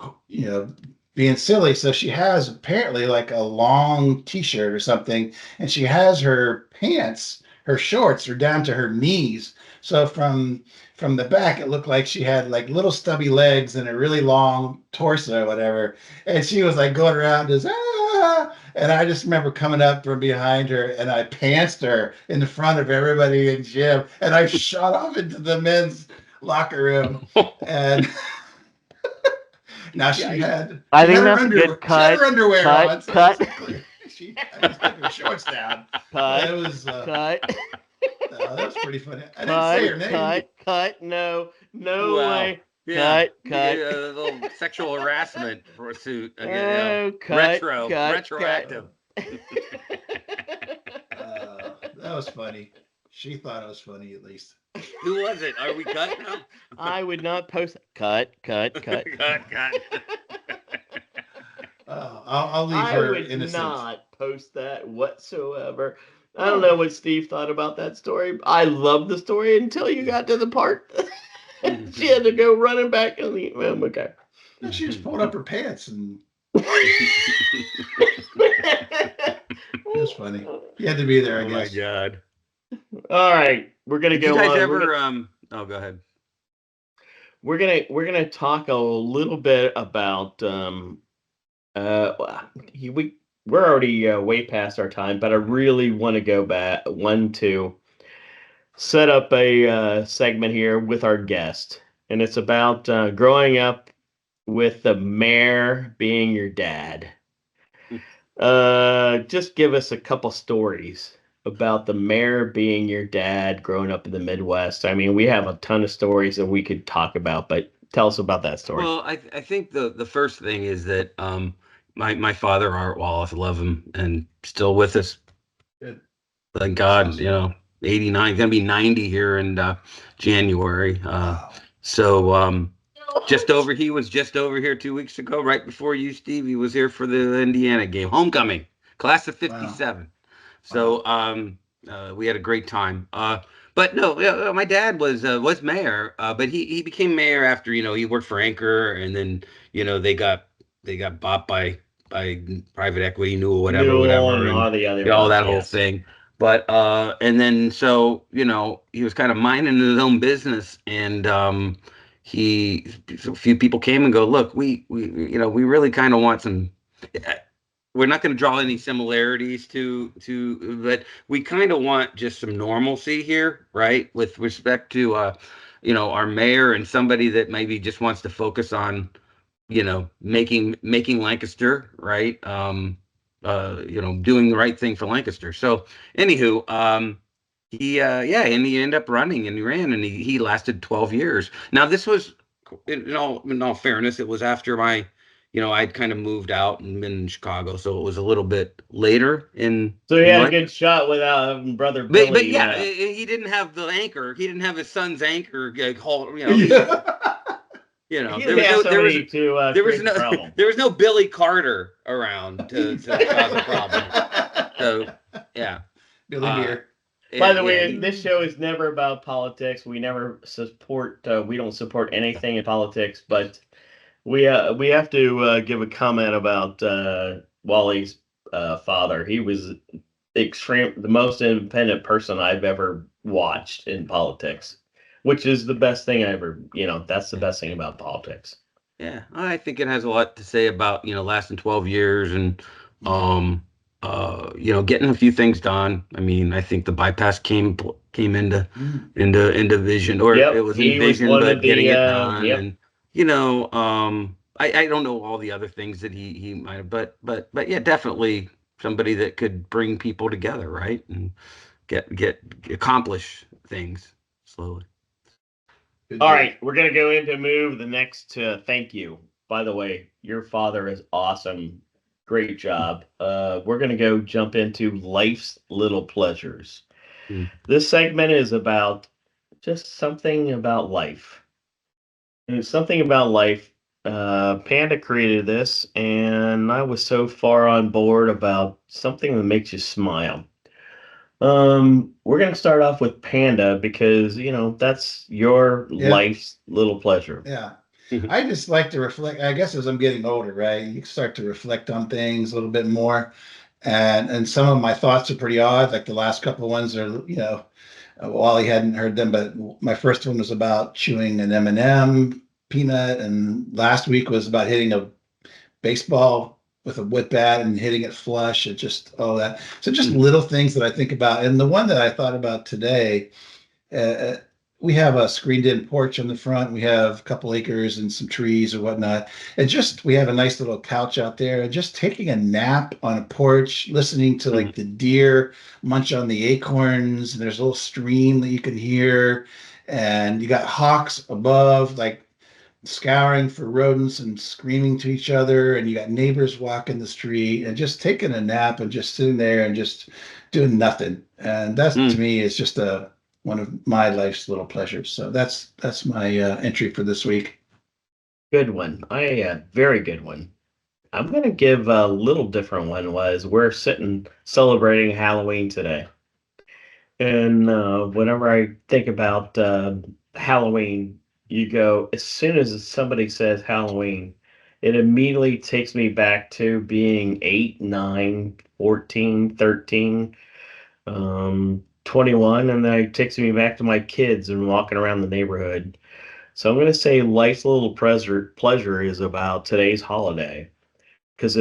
being silly. So she has apparently like a long t-shirt or something, and she has her pants, her shorts are down to her knees. So from the back, it looked like she had like little stubby legs and a really long torso or whatever. And she was like going around just, ah! And I just remember coming up from behind her, and I pantsed her in the front of everybody in gym, and I shot off into the men's locker room. And now she had her underwear on. So she had her shorts down. It was that was pretty funny. I didn't say her name. Cut. No way. Yeah. Cut. A little sexual harassment suit. Retroactive. That was funny. She thought it was funny, at least. Who was it? Are we cut now? I would not post. Cut. I'll leave her innocent. I would not post that whatsoever. I don't know what Steve thought about that story. I loved the story until you got to the part she had to go running back in the okay. And she just pulled up her pants, and it was funny. You had to be there, I guess. Oh my God. All right, we're gonna go. You guys on. ever? Oh, go ahead. We're gonna talk a little bit about. We're already way past our time, but I really want to go back. To set up a segment here with our guest, and it's about growing up with the mayor being your dad. Just give us a couple stories about the mayor being your dad growing up in the Midwest. I mean, we have a ton of stories that we could talk about, but tell us about that story. Well, I think the first thing is that my father, Art Wallace, love him, and still with us. Good. Thank God, 89, gonna be 90 here in January. Wow. So He was just over here 2 weeks ago, right before you, Steve. He was here for the Indiana game, homecoming, class of Wow. '57. Wow. So we had a great time. But no, my dad was mayor, but he became mayor after he worked for Anchor, and then they got bought by private equity, Newell, Newell whatever, and and all the other all ones, that whole yes. thing. But and then so he was kind of minding his own business, and he a few people came and go, look, we really kind of want some. We're not going to draw any similarities but we kind of want just some normalcy here, right? With respect to our mayor and somebody that maybe just wants to focus on making Lancaster right. Doing the right thing for Lancaster. So anywho, and he ended up running, and he ran, and he lasted 12 years. Now this was in all fairness, it was after I'd kind of moved out and been in Chicago, so it was a little bit later in So he had a life. good shot without having brother But Billy. yeah, he didn't have the anchor. He didn't have his son's anchor. Yeah. He There didn't was have no there was somebody to there was create the no problem. there was no Billy Carter around to cause a problem. So yeah, Billy uh, Beer. By yeah, the yeah. way, this show is never about politics. We never support. We don't support anything in politics. But we have to give a comment about Wally's father. He was the most independent person I've ever watched in politics, which is the best thing I ever. That's the best thing about politics. Yeah, I think it has a lot to say about lasting 12 years and um getting a few things done. I mean, I think the bypass came into Mm. vision, or it Yep, was he was envisioned, one of but getting the. it done. Yep. And I don't know all the other things that he might have, but yeah, definitely somebody that could bring people together, right? And get accomplish things slowly. Good All dude. right, we're gonna go into move the next. Thank you. By the way, your father is awesome. Great job. We're gonna go jump into life's little pleasures. Mm. This segment is about just something about life. And it's something about life. Panda created this, and I was so far on board about something that makes you smile. We're gonna start off with Panda because that's your Yeah. life's little pleasure. Yeah. I just like to reflect, I guess as I'm getting older, right? You start to reflect on things a little bit more. And some of my thoughts are pretty odd. Like the last couple of ones are, Wally hadn't heard them, but my first one was about chewing an M&M peanut, and last week was about hitting a baseball with a wood bat and hitting it flush, and just all that. So just Mm. little things that I think about. And the one that I thought about today, uh, we have a screened-in porch on the front. We have a couple acres and some trees or whatnot. And just we have a nice little couch out there. And just taking a nap on a porch, listening to Mm. like the deer munch on the acorns. And there's a little stream that you can hear. And you got hawks above, like scouring for rodents and screaming to each other. And you got neighbors walking the street and just taking a nap and just sitting there and just doing nothing. And that's to Mm. me is just a one of my life's little pleasures. So that's my entry for this week. Good one. Very good one. I'm gonna give a little different one. Was we're sitting celebrating Halloween today, and whenever I think about Halloween, you go as soon as somebody says Halloween, it immediately takes me back to being 8, 9, 14, 13, 21, and then it takes me back to my kids and walking around the neighborhood. So I'm going to say life's little pleasure is about today's holiday because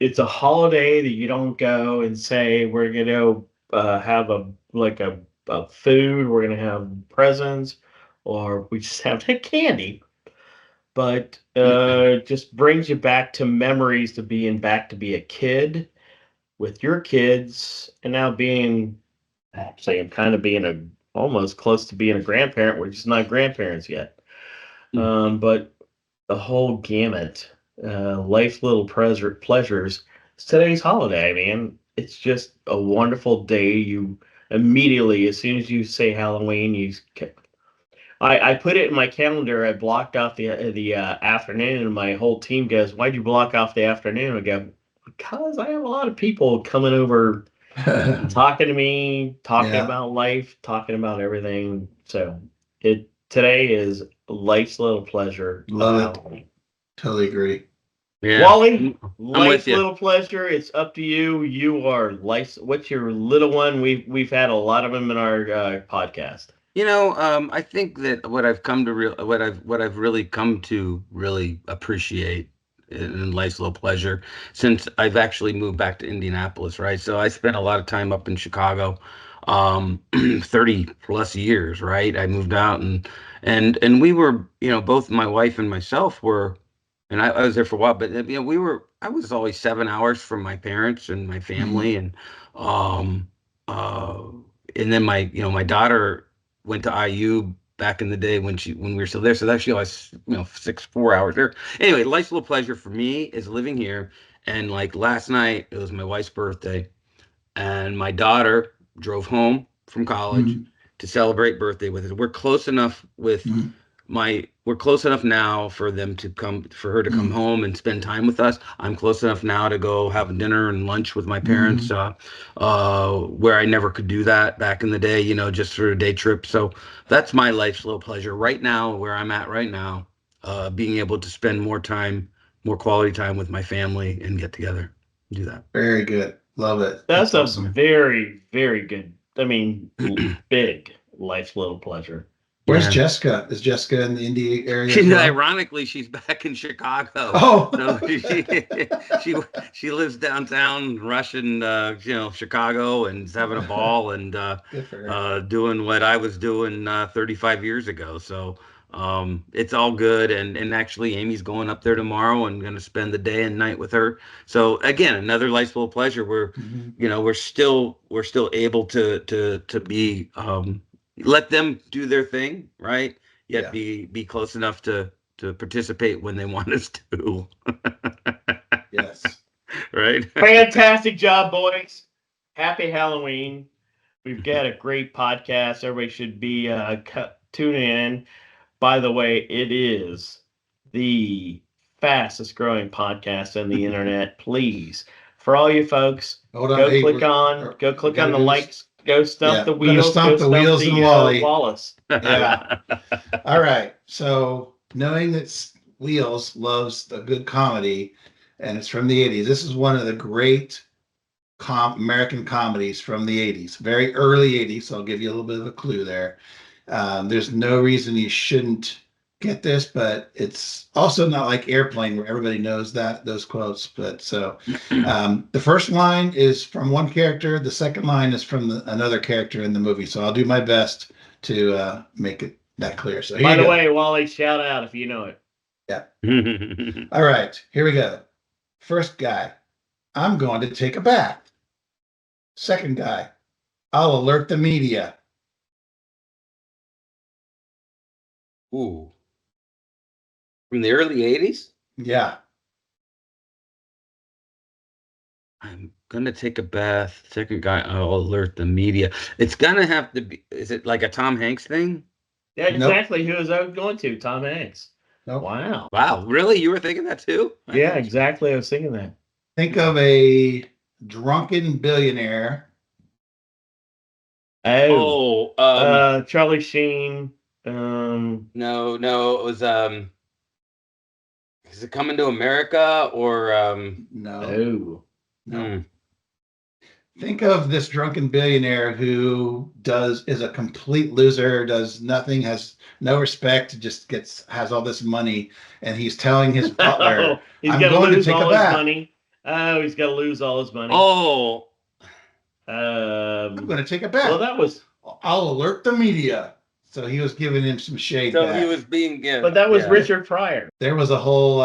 it's a holiday that you don't go and say we're going to have a food, we're going to have presents, or we just have candy. But just brings you back to memories to being back to be a kid with your kids, and now being actually I'm kind of being a almost close to being a grandparent. We're just not grandparents yet. Mm. But the whole gamut, life's little pleasures. It's today's holiday, man. It's just a wonderful day. You immediately, as soon as you say Halloween, I put it in my calendar. I blocked off the afternoon, and my whole team goes, "Why'd you block off the afternoon?" I go, "Because I have a lot of people coming over and talking to me, talking Yeah, about life, talking about everything." So it today is life's little pleasure of love it. Halloween. Totally agree. Yeah, Wally, I'm with life's you. little pleasure. It's up to you. You are life. What's your little one? We've had a lot of them in our podcast. I think that what I've really come to really appreciate in life's little pleasure since I've actually moved back to Indianapolis, right? So I spent a lot of time up in Chicago, 30 plus years, right? I moved out and we were, both my wife and myself were, and I was there for a while, but I was always 7 hours from my parents and my Mhm. family, um, uh, and then my daughter went to IU back in the day when we were still there. So that's, 4 hours there. Anyway, life's little pleasure for me is living here. And like last night, it was my wife's birthday, and my daughter drove home from college Mhm. to celebrate birthday with us. Mhm. We're close enough now for her to come Mhm. home and spend time with us. I'm close enough now to go have dinner and lunch with my parents, Mhm. where I never could do that back in the day, just for a day trip. So that's my life's little pleasure right now, where I'm at right now, being able to spend more quality time with my family and get together, do that. Very good. Love it. That's That's a awesome. very, very good. I mean, big life's little pleasure. Where's Yeah. Jessica? Is Jessica in the Indy area as well? Ironically, she's back in Chicago. Oh, So she she lives downtown, rushing, Chicago, and is having a ball and good for her. doing what I was doing 35 years ago. So it's all good. And actually, Amy's going up there tomorrow and going to spend the day and night with her. So again, another life's little pleasure. Mhm. We're still able to be, let them do their thing, right? Yet Yeah. be close enough to participate when they want us to, Yes. right? Fantastic job, boys. Happy Halloween. We've got a great podcast. Everybody should be tuning in. By the way, it is the fastest growing podcast on the internet. Please, for all you folks, Hold on. go Hey, click on we got to the do this. likes, go stump Yeah. the We're going to wheels, go stomp the stump wheels and the Wally. Wallace. Yeah. All right. So knowing that Wheels loves a good comedy and it's from the 80s, this is one of the great American comedies from the 80s, very early 80s. So I'll give you a little bit of a clue there. There's no reason you shouldn't get this, but it's also not like Airplane where everybody knows those quotes. But so the first line is from one character, the second line is from another character in the movie. So I'll do my best to make it that clear. So here By you the go. way, Wally, shout out if you know it. Yeah. All right. Here we go. First guy, I'm going to take a bath. Second guy, I'll alert the media. Ooh, from the early '80s. Yeah. I'm gonna take a bath. Second guy, I'll alert the media. It's gonna have to be. Is it like a Tom Hanks thing? Yeah, Nope. exactly. Who was I going to? Tom Hanks. Nope. Wow. Wow, really? You were thinking that too? That's Yeah, interesting. exactly. I was thinking that. Think of a drunken billionaire. Oh, Oh, Charlie Sheen. Um, no, no, it was is it Coming to America or No, oh, no. hmm. Think of this drunken billionaire who is a complete loser, does nothing, has no respect, just has all this money, and he's telling his butler, oh, he's "I'm got to going to lose take a all his bath. money. Oh, he's got to lose all his money. Oh, I'm going to take a Well, bath. that was, I'll alert the media." So he was giving him some shade so he back. was being, yeah, but that was yeah. Richard Pryor. There was a whole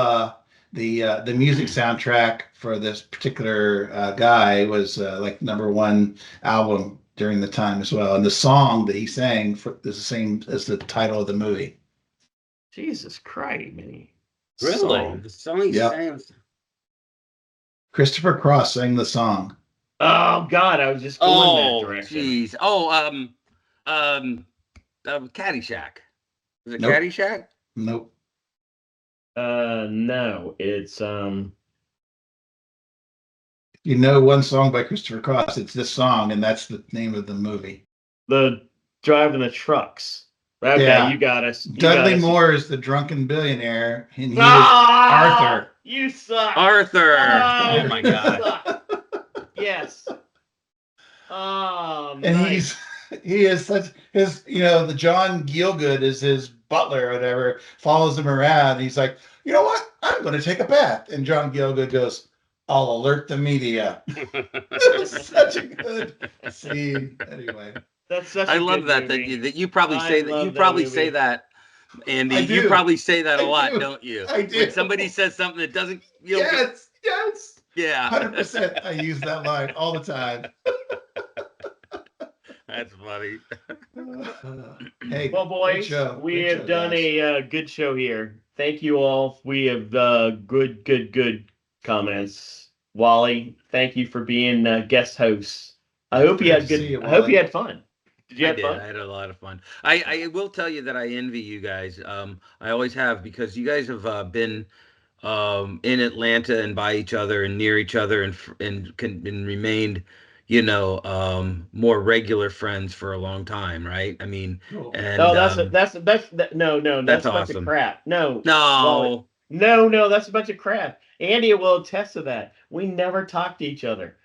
the music soundtrack for this particular guy was like number one album during the time as well, and the song that he sang is the same as the title of the movie. Jesus Christ, man. Really? Song. The song he Yep, sang. Christopher Cross sang the song. Oh God, I was just going that Oh, direction. jeez. Oh, Caddyshack. Is it Nope. Caddyshack? Nope. No, it's You know one song by Christopher Cross. It's this song, and that's the name of the movie. the driving the trucks. Okay, Yeah. you got us. You Dudley got us. Moore is the drunken billionaire, and he is Ah, Arthur. You suck. Arthur. Ah, Oh my you God. suck. Yes. Oh, And nice. he is such the John Gielgud is his butler or whatever, follows him around. He's like, you know what? I'm going to take a bath. And John Gielgud goes, I'll alert the media. It's such a good scene. Anyway. That's such I a love good that movie. that you probably I say that love you that probably movie. say that, Andy. I You do. probably say that a I lot, do. don't you? I do. When somebody says something that doesn't, you know, Yes, yes. yeah, 100%. I use that line all the time. that's funny. Hey, Well, boys, we Great have show, done guys. a good show here. Thank you all. We have good comments. Wally, thank you for being guest host. I hope you Great had to see you, I hope you Wally. had fun. Did you I have did. fun? I had a lot of fun. I will tell you that I envy you guys. I always have, because you guys have been in Atlanta and by each other and near each other and remained, more regular friends for a long time, right? I mean, Cool. and No, no, that's that's a bunch of awesome. crap. No, Wally. No. No, that's a bunch of crap. Andy will attest to that. We never talk to each other.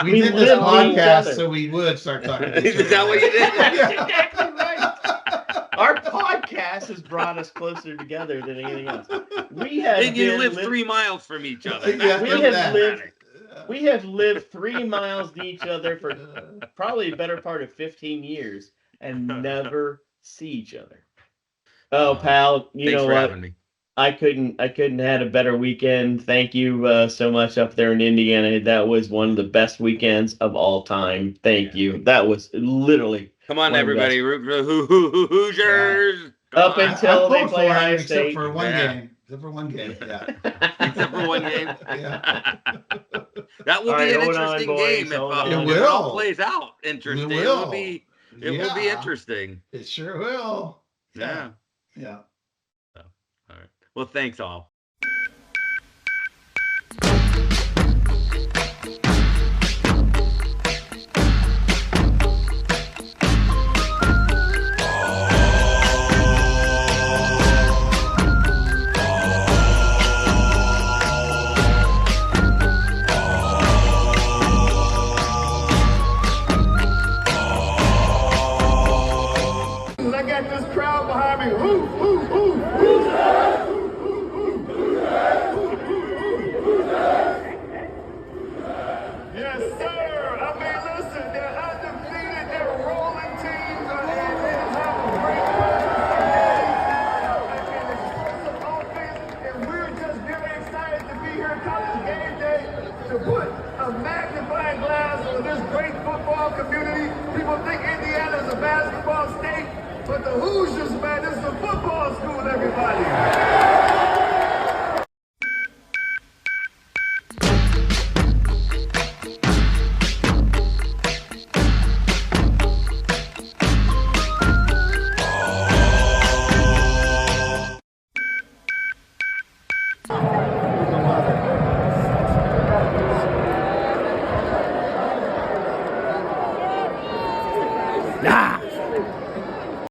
We did this live with each podcast other. so we would start talking to each Is other. that what you did? That's exactly right. Our podcast has brought us closer together than anything else. We have And you been live li- 3 miles from each other. Yeah, That's we what's have that. lived dramatic. we have lived 3 miles to each other for probably a better part of 15 years and never see each other. Oh, pal, you Thanks know for what? having me. I couldn't had a better weekend. Thank you so much up there in Indiana. That was one of the best weekends of all time. Thank you. That was literally Come on, one of the everybody. best. Root for the Hoosiers. Come Up on. until I'm they pulled play for High him, except State. for one Yeah. game. Except for one game. Yeah. Except for one game. Yeah. That will All be right, an hold on, interesting boys, game hold if on. it all will. plays out interesting. It It will. will be interesting. It sure will. Yeah. Yeah. So, all right. Well, thanks all. I got this crowd behind me. Who's that? Yes, sir. I mean, listen, they're undefeated. They're rolling teams. And they have a great explosive offense. And we're just very excited to be here at College Game Day to put a magnifying glass on this great football community. People think Indiana